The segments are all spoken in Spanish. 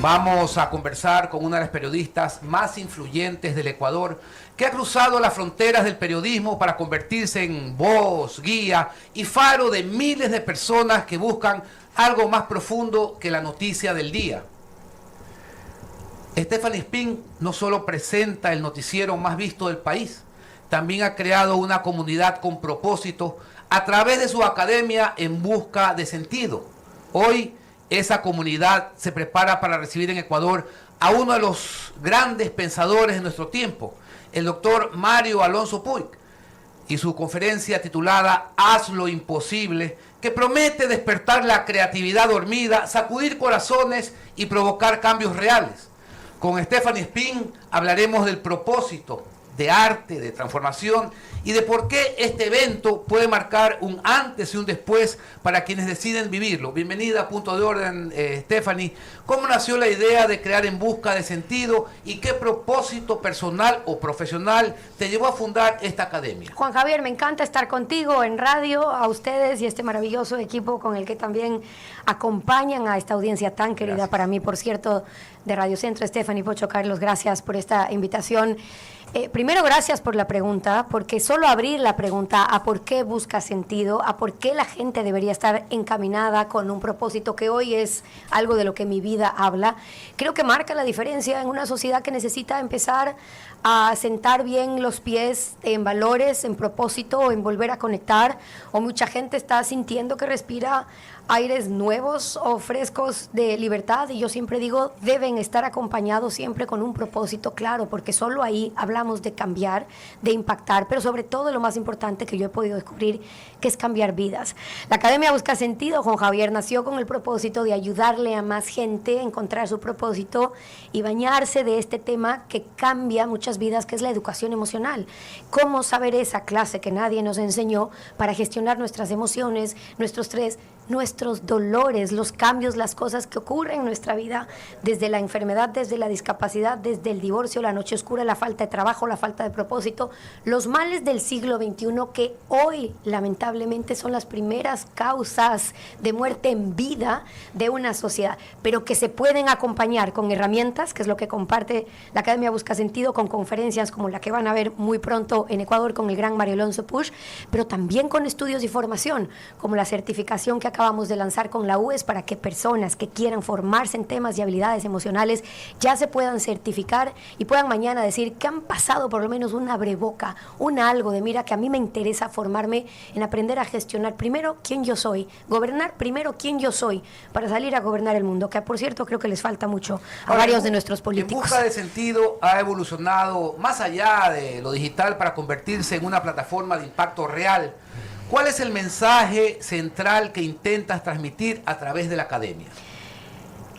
Vamos a conversar con una de las periodistas más influyentes del Ecuador, que ha cruzado las fronteras del periodismo para convertirse en voz, guía y faro de miles de personas que buscan algo más profundo que la noticia del día. Stephanie Spin no solo presenta el noticiero más visto del país, también ha creado una comunidad con propósito a través de su academia En Busca de Sentido. Hoy esa comunidad se prepara para recibir en Ecuador a uno de los grandes pensadores de nuestro tiempo, el doctor Mario Alonso Puig, y su conferencia titulada Haz lo imposible, que promete despertar la creatividad dormida, sacudir corazones y provocar cambios reales. Con Stephanie Spin hablaremos del propósito, de arte, de transformación y de por qué este evento puede marcar un antes y un después para quienes deciden vivirlo. Bienvenida a Punto de Orden, Stephanie. ¿Cómo nació la idea de crear En Busca de Sentido y qué propósito personal o profesional te llevó a fundar esta academia? Juan Javier, me encanta estar contigo en radio, a ustedes y este maravilloso equipo con el que también acompañan a esta audiencia tan querida. Gracias. Para mí, por cierto, de Radio Centro. Stephanie, Pocho, Carlos, gracias por esta invitación. Primero, gracias por la pregunta, porque solo abrir la pregunta a por qué busca sentido, a por qué la gente debería estar encaminada con un propósito que hoy es algo de lo que mi vida habla, creo que marca la diferencia en una sociedad que necesita empezar a sentar bien los pies en valores, en propósito, en volver a conectar, o mucha gente está sintiendo que respira aires nuevos o frescos de libertad, y yo siempre digo, deben estar acompañados siempre con un propósito claro, porque solo ahí hablamos de cambiar, de impactar, pero sobre todo lo más importante que yo he podido descubrir, que es cambiar vidas. La Academia Busca Sentido, Juan Javier, nació con el propósito de ayudarle a más gente a encontrar su propósito y bañarse de este tema que cambia muchas vidas, que es la educación emocional. Cómo saber esa clase que nadie nos enseñó para gestionar nuestras emociones, nuestro estrés, nuestros dolores, los cambios, las cosas que ocurren en nuestra vida, desde la enfermedad, desde la discapacidad, desde el divorcio, la noche oscura, la falta de trabajo, la falta de propósito, los males del siglo XXI que hoy lamentablemente son las primeras causas de muerte en vida de una sociedad, pero que se pueden acompañar con herramientas, que es lo que comparte la Academia Busca Sentido, con conferencias como la que van a ver muy pronto en Ecuador con el gran Mario Alonso Puig, pero también con estudios y formación, como la certificación que acabamos de lanzar con la UES para que personas que quieran formarse en temas y habilidades emocionales ya se puedan certificar y puedan mañana decir que han pasado por lo menos un abreboca, un algo de mira que a mí me interesa formarme en aprender a gestionar primero quién yo soy, gobernar primero quién yo soy para salir a gobernar el mundo, que por cierto creo que les falta mucho a varios de nuestros políticos. En Busca de Sentido ha evolucionado más allá de lo digital para convertirse en una plataforma de impacto real. ¿Cuál es el mensaje central que intentas transmitir a través de la academia?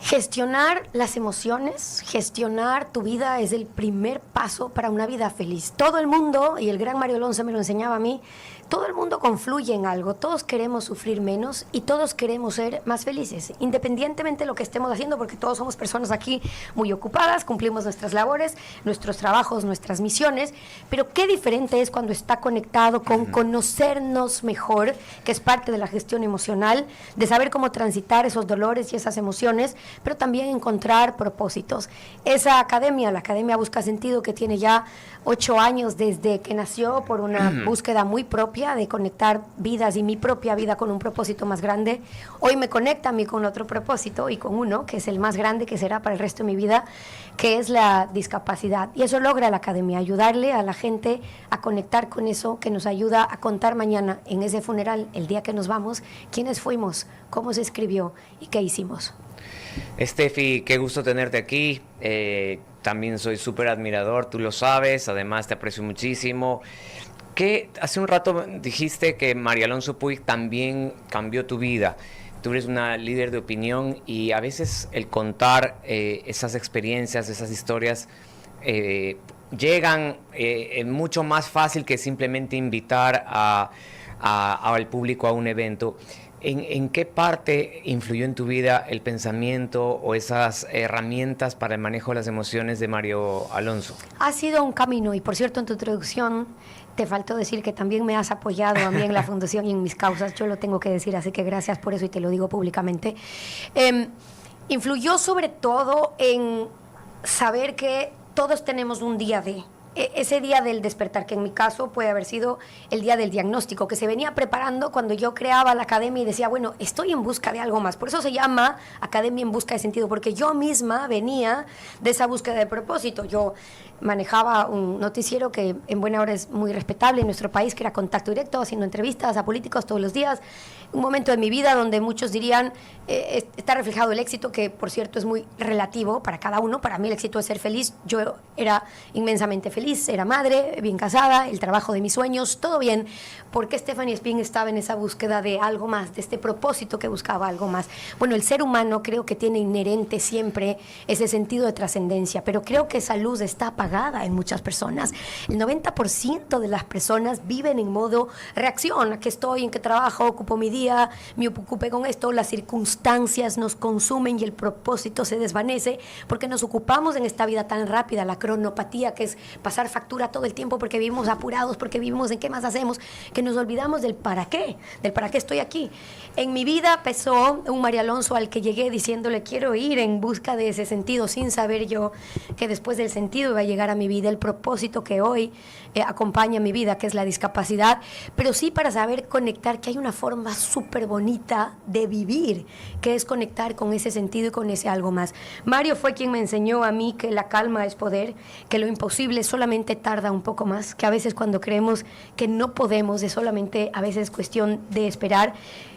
Gestionar las emociones, gestionar tu vida es el primer paso para una vida feliz. Todo el mundo, y el gran Mario Alonso me lo enseñaba a mí, todo el mundo confluye en algo, todos queremos sufrir menos y todos queremos ser más felices, independientemente de lo que estemos haciendo, porque todos somos personas aquí muy ocupadas, cumplimos nuestras labores, nuestros trabajos, nuestras misiones, pero qué diferente es cuando está conectado con conocernos mejor, que es parte de la gestión emocional, de saber cómo transitar esos dolores y esas emociones, pero también encontrar propósitos. Esa academia, la Academia Busca Sentido, que tiene ya 8 años desde que nació por una búsqueda muy propia de conectar vidas y mi propia vida con un propósito más grande, hoy me conecta a mí con otro propósito y con uno que es el más grande, que será para el resto de mi vida, que es la discapacidad. Y eso logra la academia, ayudarle a la gente a conectar con eso, que nos ayuda a contar mañana en ese funeral, el día que nos vamos, quiénes fuimos, cómo se escribió y qué hicimos. Steffi, qué gusto tenerte aquí. También soy súper admirador, tú lo sabes, además te aprecio muchísimo. Que hace un rato dijiste que Mario Alonso Puig también cambió tu vida. Tú eres una líder de opinión y a veces el contar esas experiencias, esas historias, llegan mucho más fácil que simplemente invitar al público a un evento. ¿En qué parte influyó en tu vida el pensamiento o esas herramientas para el manejo de las emociones de Mario Alonso? Ha sido un camino, y por cierto en tu introducción te faltó decir que también me has apoyado a mí en la fundación y en mis causas, yo lo tengo que decir, así que gracias por eso y te lo digo públicamente. Influyó sobre todo en saber que todos tenemos un día de... Ese día del despertar, que en mi caso puede haber sido el día del diagnóstico, que se venía preparando cuando yo creaba la academia y decía, bueno, estoy en busca de algo más. Por eso se llama Academia en Busca de Sentido, porque yo misma venía de esa búsqueda de propósito. Yo manejaba un noticiero que en buena hora es muy respetable en nuestro país, que era Contacto Directo, haciendo entrevistas a políticos todos los días. Un momento de mi vida donde muchos dirían, está reflejado el éxito, que por cierto es muy relativo para cada uno. Para mí el éxito es ser feliz. Yo era inmensamente feliz, era madre, bien casada, el trabajo de mis sueños, todo bien, porque Stephanie Spin estaba en esa búsqueda de algo más, de este propósito que buscaba algo más. Bueno, el ser humano creo que tiene inherente siempre ese sentido de trascendencia, pero creo que esa luz está apagada en muchas personas. El 90% de las personas viven en modo reacción. ¿A qué estoy? ¿En qué trabajo? ¿Ocupo mi día? ¿Me ocupé con esto? Las circunstancias nos consumen y el propósito se desvanece porque nos ocupamos en esta vida tan rápida, la cronopatía, que es pasar factura todo el tiempo porque vivimos apurados, porque vivimos en qué más hacemos, que nos olvidamos del para qué estoy aquí. En mi vida pesó un María Alonso al que llegué diciéndole quiero ir en busca de ese sentido, sin saber yo que después del sentido iba a llegar a mi vida el propósito que hoy acompaña mi vida, que es la discapacidad, pero sí para saber conectar, que hay una forma súper bonita de vivir, que es conectar con ese sentido y con ese algo más. Mario fue quien me enseñó a mí que la calma es poder, que lo imposible solamente tarda un poco más, que a veces cuando creemos que no podemos es solamente a veces cuestión de esperar,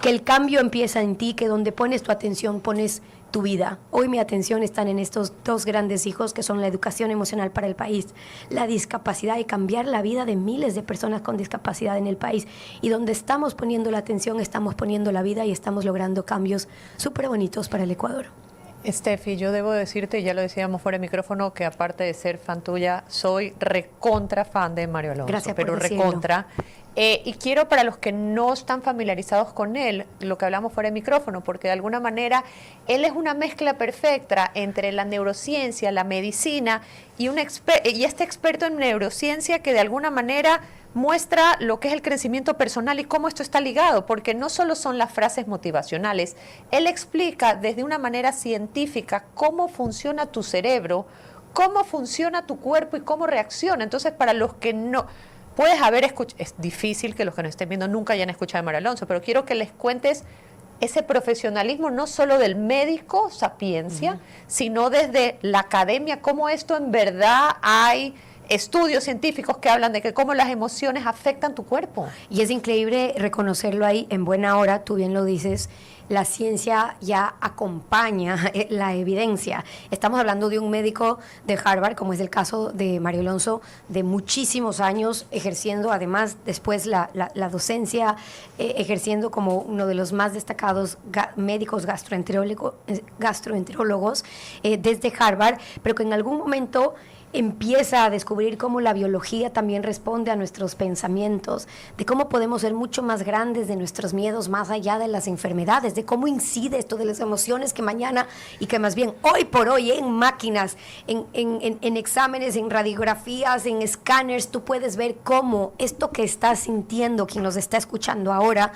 que el cambio empieza en ti, que donde pones tu atención pones tu vida. Hoy mi atención está en estos dos grandes hijos que son la educación emocional para el país, la discapacidad y cambiar la vida de miles de personas con discapacidad en el país. Y donde estamos poniendo la atención, estamos poniendo la vida y estamos logrando cambios súper bonitos para el Ecuador. Steffi, yo debo decirte, ya lo decíamos fuera de micrófono, que aparte de ser fan tuya, soy recontra fan de Mario Alonso. Gracias pero por decirlo. Recontra. Y quiero, para los que no están familiarizados con él, lo que hablamos fuera de micrófono, porque de alguna manera él es una mezcla perfecta entre la neurociencia, la medicina y este experto en neurociencia que de alguna manera muestra lo que es el crecimiento personal y cómo esto está ligado, porque no solo son las frases motivacionales, él explica desde una manera científica cómo funciona tu cerebro, cómo funciona tu cuerpo y cómo reacciona. Entonces, para los que no... Puedes haber escuchado, es difícil que los que nos estén viendo nunca hayan escuchado a Mario Alonso, pero quiero que les cuentes ese profesionalismo no solo del médico sapiencia, sino desde la academia, cómo esto en verdad hay estudios científicos que hablan de que cómo las emociones afectan tu cuerpo. Y es increíble reconocerlo ahí en buena hora, tú bien lo dices, la ciencia ya acompaña la evidencia. Estamos hablando de un médico de Harvard, como es el caso de Mario Alonso, de muchísimos años ejerciendo, además después la docencia, ejerciendo como uno de los más destacados médicos gastroenterólogos desde Harvard, pero que en algún momento empieza a descubrir cómo la biología también responde a nuestros pensamientos, de cómo podemos ser mucho más grandes de nuestros miedos, más allá de las enfermedades, de cómo incide esto de las emociones, que mañana y que más bien hoy por hoy en máquinas, en exámenes, en radiografías, en escáneres, tú puedes ver cómo esto que estás sintiendo, quien nos está escuchando ahora,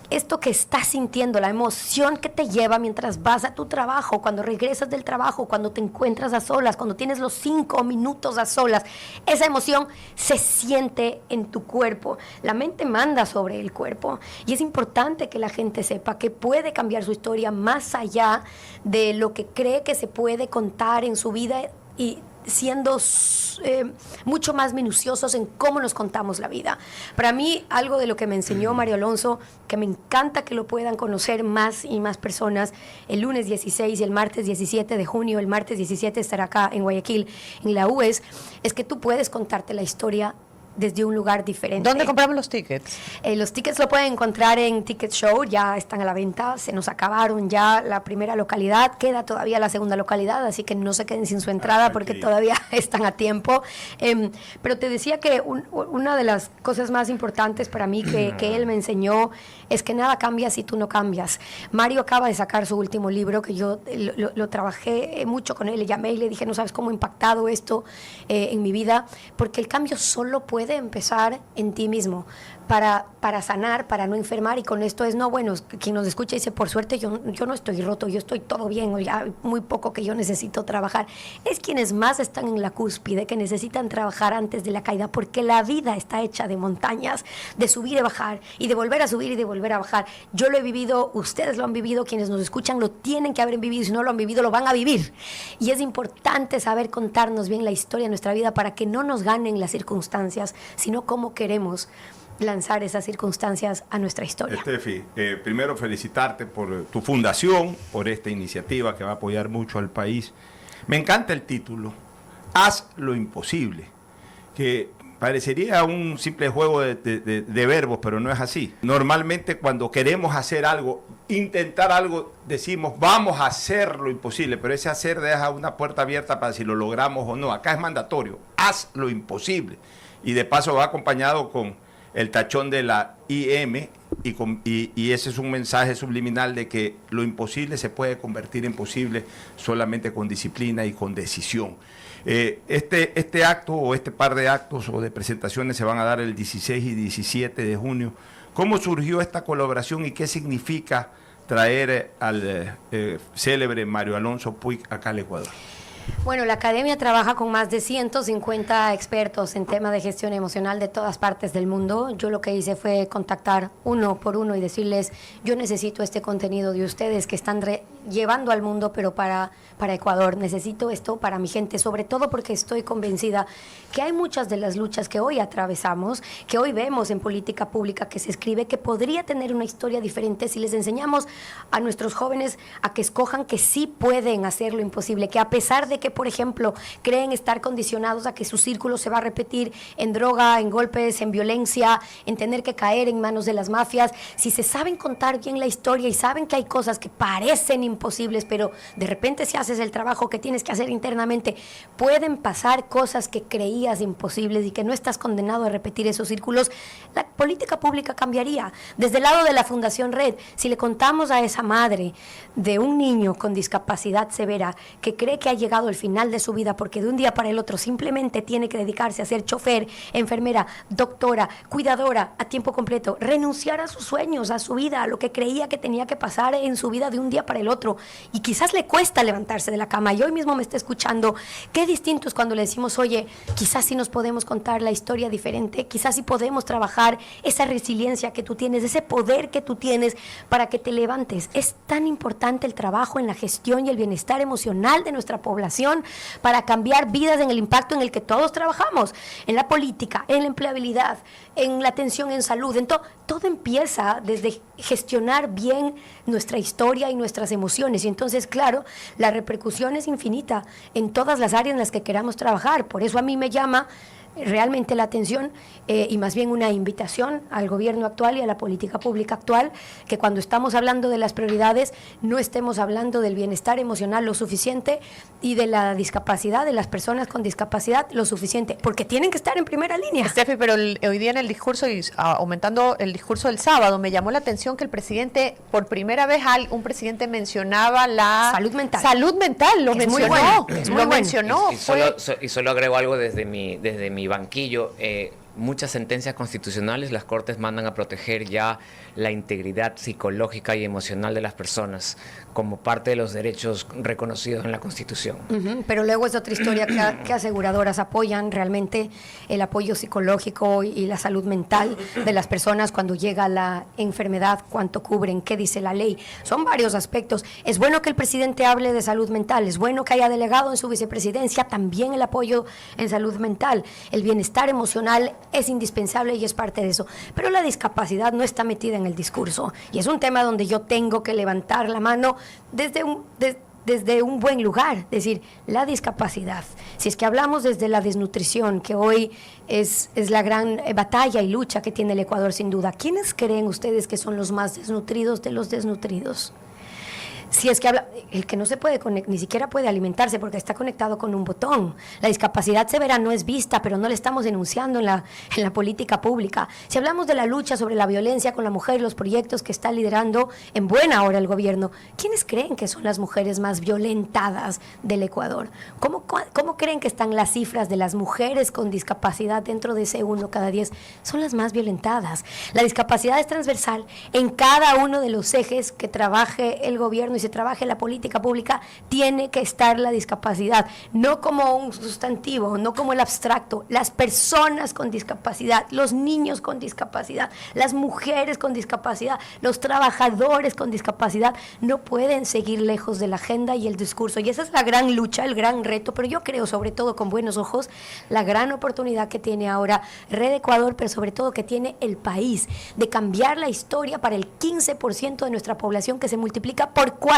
esto que estás sintiendo, la emoción que te lleva mientras vas a tu trabajo, cuando regresas del trabajo, cuando te encuentras a solas, cuando tienes los 5 minutos a solas, esa emoción se siente en tu cuerpo. La mente manda sobre el cuerpo y es importante que la gente sepa que puede cambiar su historia más allá de lo que cree que se puede contar en su vida y siendo mucho más minuciosos en cómo nos contamos la vida. Para mí, algo de lo que me enseñó Mario Alonso, que me encanta que lo puedan conocer más y más personas, el lunes 16 y el martes 17 de junio, el martes 17 estará acá en Guayaquil, en la UES, es que tú puedes contarte la historia desde un lugar diferente. ¿Dónde compramos los tickets? Los tickets lo pueden encontrar en Ticket Show, ya están a la venta, se nos acabaron ya la primera localidad, queda todavía la segunda localidad, así que no se queden sin su entrada porque todavía están a tiempo. Pero te decía que una de las cosas más importantes para mí que él me enseñó es que nada cambia si tú no cambias. Mario acaba de sacar su último libro, que yo lo trabajé mucho con él, le llamé y le dije, no sabes cómo ha impactado esto en mi vida, porque el cambio solo puede puede empezar en ti mismo para sanar, para no enfermar, y con esto es, no, bueno, quien nos escucha dice, por suerte yo no estoy roto, yo estoy todo bien, o ya muy poco que yo necesito trabajar. Es quienes más están en la cúspide, que necesitan trabajar antes de la caída, porque la vida está hecha de montañas, de subir y bajar, y de volver a subir y de volver a bajar. Yo lo he vivido, ustedes lo han vivido, quienes nos escuchan lo tienen que haber vivido, si no lo han vivido, lo van a vivir. Y es importante saber contarnos bien la historia de nuestra vida para que no nos ganen las circunstancias, sino cómo queremos lanzar esas circunstancias a nuestra historia. Estefi, primero felicitarte por tu fundación, por esta iniciativa que va a apoyar mucho al país. Me encanta el título, Haz lo imposible, que parecería un simple juego de verbos, pero no es así. Normalmente cuando queremos hacer algo, intentar algo, decimos vamos a hacer lo imposible, pero ese hacer deja una puerta abierta para si lo logramos o no. Acá es mandatorio, haz lo imposible. Y de paso va acompañado con el tachón de la IM y ese es un mensaje subliminal de que lo imposible se puede convertir en posible solamente con disciplina y con decisión. Este acto o este par de actos o de presentaciones se van a dar el 16 y 17 de junio. ¿Cómo surgió esta colaboración y qué significa traer al célebre Mario Alonso Puig acá al Ecuador? Bueno, la Academia trabaja con más de 150 expertos en temas de gestión emocional de todas partes del mundo. Yo lo que hice fue contactar uno por uno y decirles, yo necesito este contenido de ustedes que están llevando al mundo, pero para Ecuador. Necesito esto para mi gente, sobre todo porque estoy convencida que hay muchas de las luchas que hoy atravesamos, que hoy vemos en política pública que se escribe, que podría tener una historia diferente si les enseñamos a nuestros jóvenes a que escojan que sí pueden hacer lo imposible, que a pesar de que, por ejemplo, creen estar condicionados a que su círculo se va a repetir en droga, en golpes, en violencia, en tener que caer en manos de las mafias, si se saben contar bien la historia y saben que hay cosas que parecen imposibles, pero de repente si haces el trabajo que tienes que hacer internamente, pueden pasar cosas que creías imposibles y que no estás condenado a repetir esos círculos, la política pública cambiaría. Desde el lado de la Fundación Red, si le contamos a esa madre de un niño con discapacidad severa que cree que ha llegado el final de su vida porque de un día para el otro simplemente tiene que dedicarse a ser chofer, enfermera, doctora, cuidadora a tiempo completo, renunciar a sus sueños, a su vida, a lo que creía que tenía que pasar en su vida de un día para el otro, y quizás le cuesta levantarse de la cama, y hoy mismo me está escuchando, qué distinto es cuando le decimos, oye, quizás sí nos podemos contar la historia diferente, quizás sí podemos trabajar esa resiliencia que tú tienes, ese poder que tú tienes para que te levantes. Es tan importante el trabajo en la gestión y el bienestar emocional de nuestra población para cambiar vidas en el impacto en el que todos trabajamos, en la política, en la empleabilidad, en la atención en salud, en todo empieza desde gestionar bien nuestra historia y nuestras emociones, y entonces, claro, la repercusión es infinita en todas las áreas en las que queramos trabajar. Por eso a mí me llama realmente la atención y más bien una invitación al gobierno actual y a la política pública actual, que cuando estamos hablando de las prioridades no estemos hablando del bienestar emocional lo suficiente y de la discapacidad, de las personas con discapacidad lo suficiente, porque tienen que estar en primera línea. Steffi, pero hoy día en el discurso, y aumentando el discurso del sábado, me llamó la atención que el presidente, por primera vez un presidente mencionaba la salud mental. Salud mental, lo mencionó. Muy bueno, lo mencionó. Y solo agrego algo desde mi banquillo. Muchas sentencias constitucionales, las Cortes mandan a proteger ya la integridad psicológica y emocional de las personas como parte de los derechos reconocidos en la Constitución. Pero luego es otra historia que aseguradoras apoyan realmente el apoyo psicológico y la salud mental de las personas cuando llega la enfermedad, cuánto cubren, qué dice la ley. Son varios aspectos. Es bueno que el presidente hable de salud mental, es bueno que haya delegado en su vicepresidencia también el apoyo en salud mental. El bienestar emocional es indispensable y es parte de eso. Pero la discapacidad no está metida en el discurso, y es un tema donde yo tengo que levantar la mano desde un buen lugar, decir, la discapacidad. Si es que hablamos desde la desnutrición, que hoy es la gran batalla y lucha que tiene el Ecuador sin duda, ¿quiénes creen ustedes que son los más desnutridos de los desnutridos? Si es que habla, el que no se puede ni siquiera puede alimentarse porque está conectado con un botón. La discapacidad severa no es vista, pero no la estamos denunciando en la política pública. Si hablamos de la lucha sobre la violencia con la mujer, los proyectos que está liderando en buena hora el gobierno, ¿quiénes creen que son las mujeres más violentadas del Ecuador? ¿Cómo creen que están las cifras de las mujeres con discapacidad dentro de ese 1 cada 10? Son las más violentadas. La discapacidad es transversal en cada uno de los ejes que trabaje el gobierno y se trabaje la política pública, tiene que estar la discapacidad, no como un sustantivo, no como el abstracto, las personas con discapacidad, los niños con discapacidad, las mujeres con discapacidad, los trabajadores con discapacidad, no pueden seguir lejos de la agenda y el discurso, y esa es la gran lucha, el gran reto, pero yo creo, sobre todo con buenos ojos, la gran oportunidad que tiene ahora Red Ecuador, pero sobre todo que tiene el país, de cambiar la historia para el 15% de nuestra población que se multiplica por 4,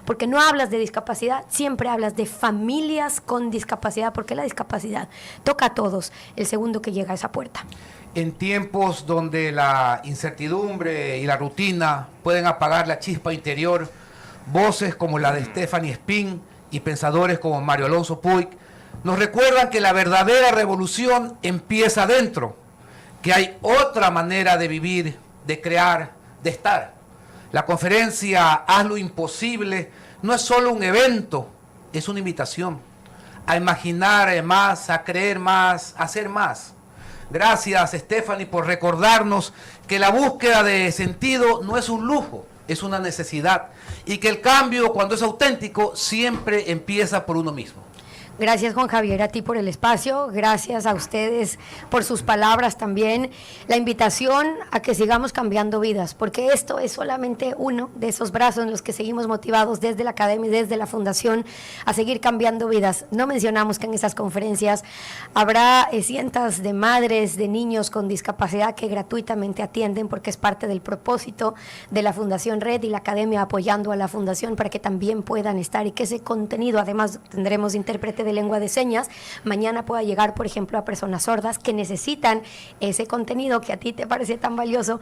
porque no hablas de discapacidad, siempre hablas de familias con discapacidad, porque la discapacidad toca a todos el segundo que llega a esa puerta. En tiempos donde la incertidumbre y la rutina pueden apagar la chispa interior, voces como la de Stephanie Spin y pensadores como Mario Alonso Puig nos recuerdan que la verdadera revolución empieza adentro, que hay otra manera de vivir, de crear, de estar. La conferencia Haz lo Imposible no es solo un evento, es una invitación a imaginar más, a creer más, a hacer más. Gracias, Stephanie, por recordarnos que la búsqueda de sentido no es un lujo, es una necesidad, y que el cambio, cuando es auténtico, siempre empieza por uno mismo. Gracias, Juan Javier, a ti por el espacio, gracias a ustedes por sus palabras también, la invitación a que sigamos cambiando vidas, porque esto es solamente uno de esos brazos en los que seguimos motivados desde la academia y desde la fundación a seguir cambiando vidas. No mencionamos que en esas conferencias habrá cientos de madres, de niños con discapacidad que gratuitamente atienden, porque es parte del propósito de la Fundación Red y la academia apoyando a la fundación para que también puedan estar y que ese contenido, además tendremos intérprete de lengua de señas, mañana pueda llegar, por ejemplo, a personas sordas que necesitan ese contenido que a ti te parece tan valioso,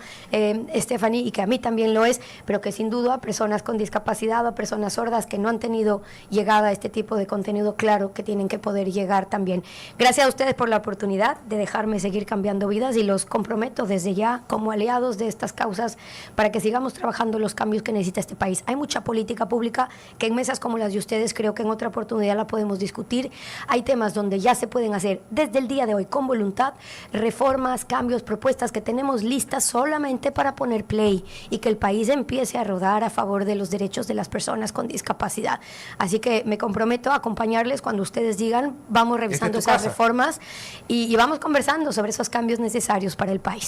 Stephanie, y que a mí también lo es, pero que sin duda a personas con discapacidad o a personas sordas que no han tenido llegada a este tipo de contenido, claro que tienen que poder llegar también. Gracias a ustedes por la oportunidad de dejarme seguir cambiando vidas y los comprometo desde ya como aliados de estas causas para que sigamos trabajando los cambios que necesita este país. Hay mucha política pública que en mesas como las de ustedes creo que en otra oportunidad la podemos discutir. Hay temas donde ya se pueden hacer desde el día de hoy con voluntad, reformas, cambios, propuestas que tenemos listas solamente para poner play y que el país empiece a rodar a favor de los derechos de las personas con discapacidad. Así que me comprometo a acompañarles cuando ustedes digan, vamos revisando esas reformas y vamos conversando sobre esos cambios necesarios para el país.